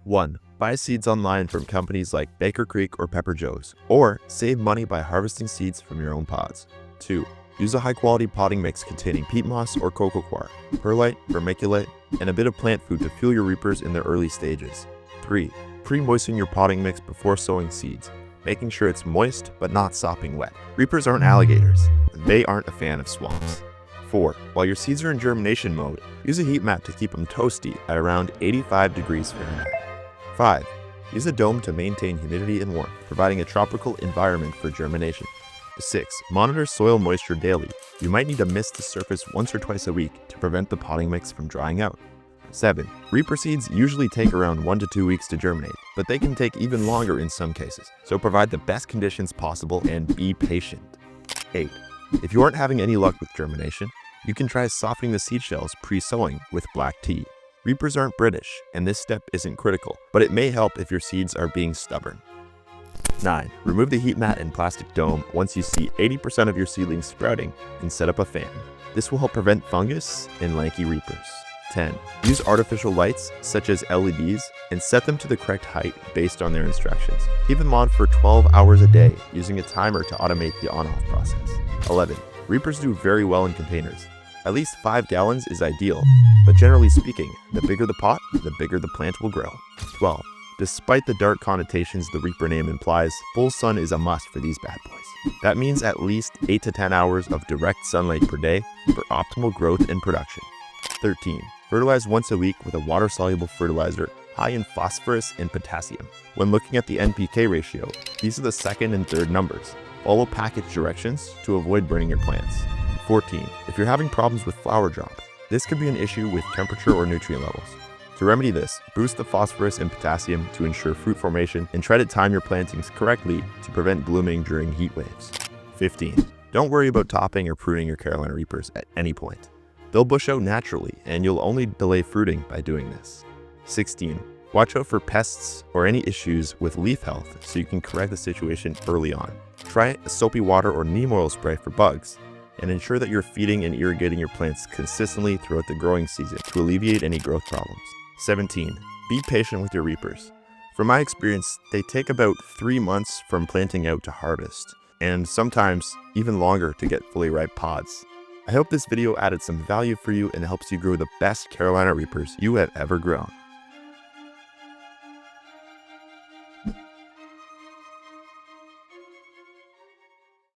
1. Buy seeds online from companies like Baker Creek or Pepper Joe's, or save money by harvesting seeds from your own pods. 2. Use a high-quality potting mix containing peat moss or cocoa coir, perlite, vermiculite, and a bit of plant food to fuel your reapers in their early stages. 3. Pre-moisten your potting mix before sowing seeds, making sure it's moist but not sopping wet. Reapers aren't alligators, and they aren't a fan of swamps. 4. While your seeds are in germination mode, use a heat mat to keep them toasty at around 85 degrees Fahrenheit. 5. Use a dome to maintain humidity and warmth, providing a tropical environment for germination. 6. Monitor soil moisture daily. You might need to mist the surface once or twice a week to prevent the potting mix from drying out. 7. Reaper seeds usually take around 1 to 2 weeks to germinate, but they can take even longer in some cases, so provide the best conditions possible and be patient. 8. If you aren't having any luck with germination, you can try softening the seed shells pre-sowing with black tea. Reapers aren't British, and this step isn't critical, but it may help if your seeds are being stubborn. 9. Remove the heat mat and plastic dome once you see 80% of your seedlings sprouting and set up a fan. This will help prevent fungus and lanky reapers. 10. Use artificial lights, such as LEDs, and set them to the correct height based on their instructions. Keep them on for 12 hours a day, using a timer to automate the on-off process. 11. Reapers do very well in containers. At least 5 gallons is ideal, but generally speaking, the bigger the pot, the bigger the plant will grow. 12. Despite the dark connotations the Reaper name implies, full sun is a must for these bad boys. That means at least 8 to 10 hours of direct sunlight per day for optimal growth and production. 13. Fertilize once a week with a water-soluble fertilizer high in phosphorus and potassium. When looking at the NPK ratio, these are the second and third numbers. Follow package directions to avoid burning your plants. 14. If you're having problems with flower drop, this could be an issue with temperature or nutrient levels. To remedy this, boost the phosphorus and potassium to ensure fruit formation, and try to time your plantings correctly to prevent blooming during heat waves. 15. Don't worry about topping or pruning your Carolina Reapers at any point. They'll bush out naturally, and you'll only delay fruiting by doing this. 16. Watch out for pests or any issues with leaf health so you can correct the situation early on. Try a soapy water or neem oil spray for bugs, and ensure that you're feeding and irrigating your plants consistently throughout the growing season to alleviate any growth problems. 17. Be patient with your reapers. From my experience, they take about 3 months from planting out to harvest, and sometimes even longer to get fully ripe pods. I hope this video added some value for you and helps you grow the best Carolina Reapers you have ever grown.